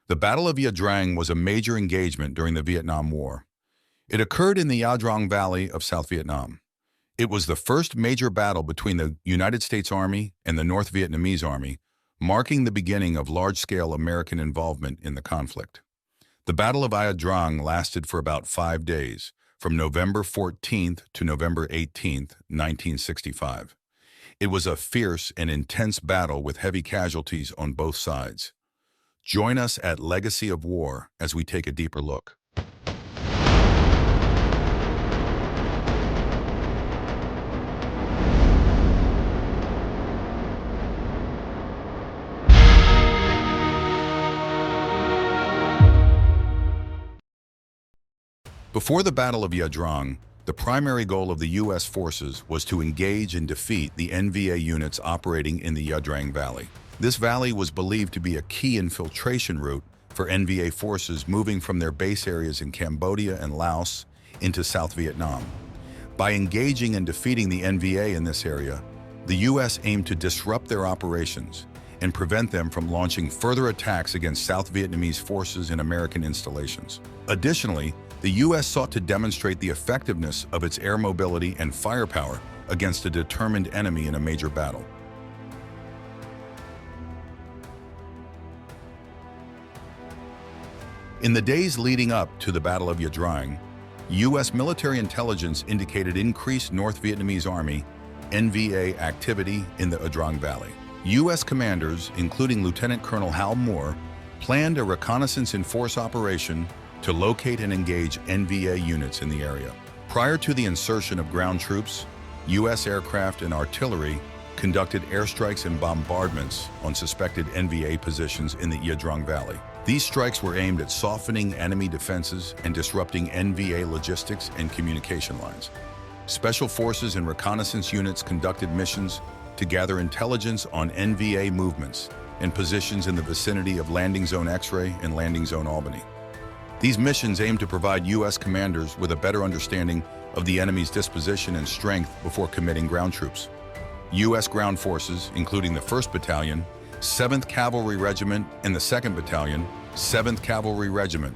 The Battle of Ia Drang was a major engagement during the Vietnam War. It occurred in the Ia Drang Valley of South Vietnam. It was the first major battle between the United States Army and the North Vietnamese Army, marking the beginning of large-scale American involvement in the conflict. The Battle of Ia Drang lasted for about 5 days, from November 14th to November 18th, 1965. It was a fierce and intense battle with heavy casualties on both sides. Join us at Legacy of War as we take a deeper look. Before the Battle of Ia Drang, the primary goal of the U.S. forces was to engage and defeat the NVA units operating in the Ia Drang Valley. This valley was believed to be a key infiltration route for NVA forces moving from their base areas in Cambodia and Laos into South Vietnam. By engaging and defeating the NVA in this area, the U.S. aimed to disrupt their operations and prevent them from launching further attacks against South Vietnamese forces and American installations. Additionally, the U.S. sought to demonstrate the effectiveness of its air mobility and firepower against a determined enemy in a major battle. In the days leading up to the Battle of Ia Drang, U.S. military intelligence indicated increased North Vietnamese Army NVA activity in the Ia Drang Valley. U.S. commanders, including Lieutenant Colonel Hal Moore, planned a reconnaissance-in-force operation to locate and engage NVA units in the area. Prior to the insertion of ground troops, U.S. aircraft and artillery conducted airstrikes and bombardments on suspected NVA positions in the Ia Drang Valley. These strikes were aimed at softening enemy defenses and disrupting NVA logistics and communication lines. Special forces and reconnaissance units conducted missions to gather intelligence on NVA movements and positions in the vicinity of Landing Zone X-Ray and Landing Zone Albany. These missions aimed to provide U.S. commanders with a better understanding of the enemy's disposition and strength before committing ground troops. U.S. ground forces, including the 1st Battalion, 7th Cavalry Regiment, and the 2nd Battalion, 7th Cavalry Regiment,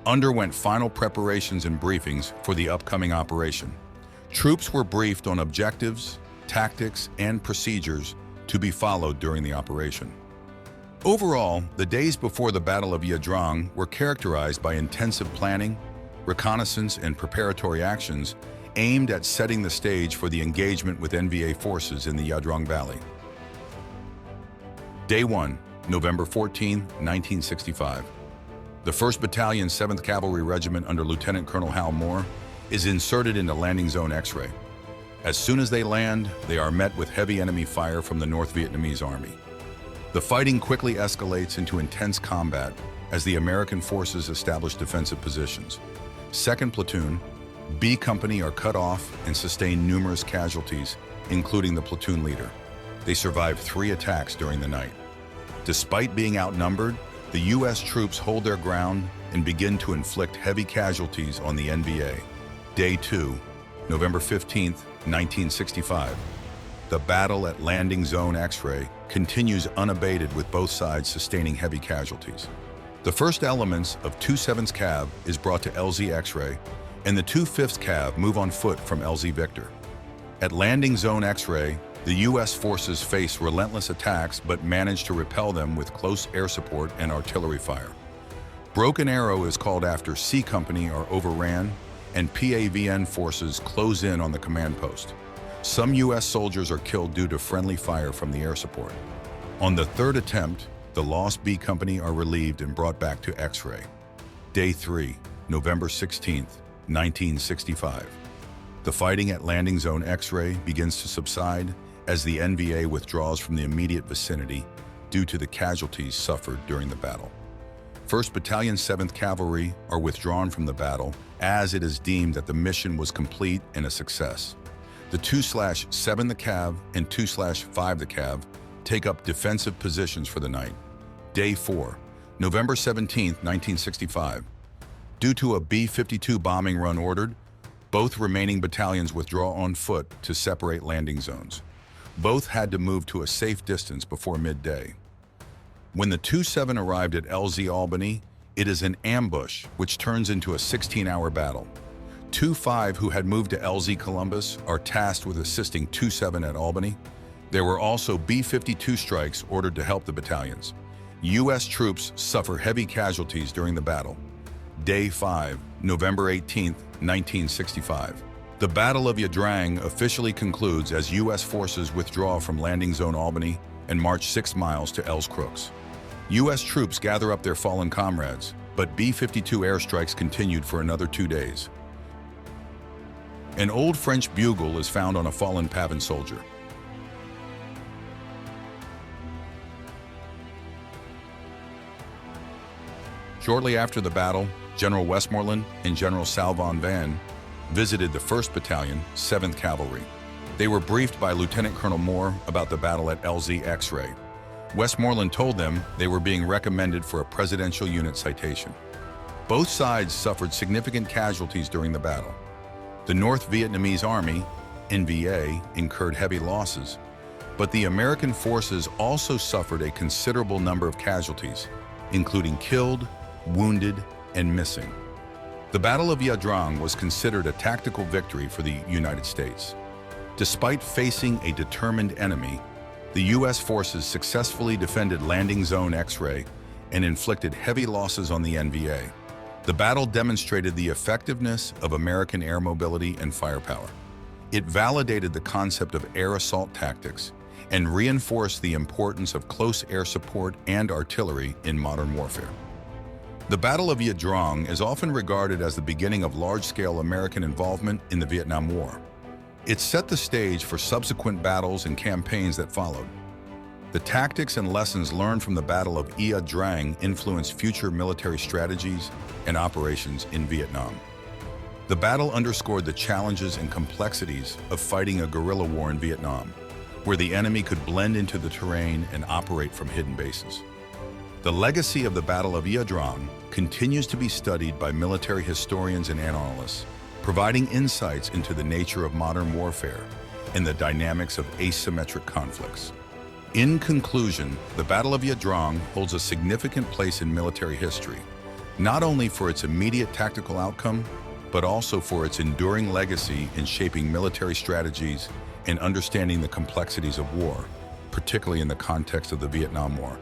underwent final preparations and briefings for the upcoming operation. Troops were briefed on objectives, tactics, and procedures to be followed during the operation. Overall, the days before the Battle of Ia Drang were characterized by intensive planning, reconnaissance, and preparatory actions aimed at setting the stage for the engagement with NVA forces in the Ia Drang Valley. Day 1, November 14, 1965. The 1st Battalion, 7th Cavalry Regiment under Lieutenant Colonel Hal Moore is inserted into Landing Zone X-Ray. As soon as they land, they are met with heavy enemy fire from the North Vietnamese Army. The fighting quickly escalates into intense combat as the American forces establish defensive positions. 2nd Platoon, B Company are cut off and sustain numerous casualties, including the platoon leader. They survived 3 attacks during the night. Despite being outnumbered, the U.S. troops hold their ground and begin to inflict heavy casualties on the NVA. Day 2, November 15, 1965. The battle at Landing Zone X-Ray continues unabated with both sides sustaining heavy casualties. The first elements of 2/7 Cav is brought to LZ X-Ray, and the 2/5 Cav move on foot from LZ Victor. At Landing Zone X-Ray, the U.S. forces face relentless attacks but manage to repel them with close air support and artillery fire. Broken Arrow is called after C Company are overran, and PAVN forces close in on the command post. Some U.S. soldiers are killed due to friendly fire from the air support. On the 3rd attempt, the lost B Company are relieved and brought back to X-Ray. Day 3, November 16, 1965. The fighting at Landing Zone X-Ray begins to subside as the NVA withdraws from the immediate vicinity due to the casualties suffered during the battle. 1st Battalion, 7th Cavalry are withdrawn from the battle as it is deemed that the mission was complete and a success. The 2/7 the Cav and 2/5 the Cav take up defensive positions for the night. Day 4, November 17, 1965. Due to a B-52 bombing run ordered, both remaining battalions withdraw on foot to separate landing zones. Both had to move to a safe distance before midday. When the 2-7 arrived at LZ Albany, it is an ambush, which turns into a 16-hour battle. 2-5, who had moved to LZ Columbus, are tasked with assisting 2-7 at Albany. There were also B-52 strikes ordered to help the battalions. U.S. troops suffer heavy casualties during the battle. Day 5, November 18, 1965. The Battle of Yadrang officially concludes as U.S. forces withdraw from Landing Zone Albany and march 6 miles to Els Crooks. U.S. troops gather up their fallen comrades, but B-52 airstrikes continued for another 2 days. An old French bugle is found on a fallen Pavan soldier. Shortly after the battle, General Westmoreland and General Sal Von Van visited the 1st Battalion, 7th Cavalry. They were briefed by Lieutenant Colonel Moore about the battle at LZ X-Ray. Westmoreland told them they were being recommended for a Presidential Unit citation. Both sides suffered significant casualties during the battle. The North Vietnamese Army, NVA, incurred heavy losses, but the American forces also suffered a considerable number of casualties, including killed, wounded, and missing. The Battle of Yadrang was considered a tactical victory for the United States. Despite facing a determined enemy, the U.S. forces successfully defended Landing Zone X-Ray and inflicted heavy losses on the NVA. The battle demonstrated the effectiveness of American air mobility and firepower. It validated the concept of air assault tactics and reinforced the importance of close air support and artillery in modern warfare. The Battle of Yadrang is often regarded as the beginning of large-scale American involvement in the Vietnam War. It set the stage for subsequent battles and campaigns that followed. The tactics and lessons learned from the Battle of Ia Drang influenced future military strategies and operations in Vietnam. The battle underscored the challenges and complexities of fighting a guerrilla war in Vietnam, where the enemy could blend into the terrain and operate from hidden bases. The legacy of the Battle of Yadrang continues to be studied by military historians and analysts, providing insights into the nature of modern warfare and the dynamics of asymmetric conflicts. In conclusion, the Battle of Yadrang holds a significant place in military history, not only for its immediate tactical outcome, but also for its enduring legacy in shaping military strategies and understanding the complexities of war, particularly in the context of the Vietnam War.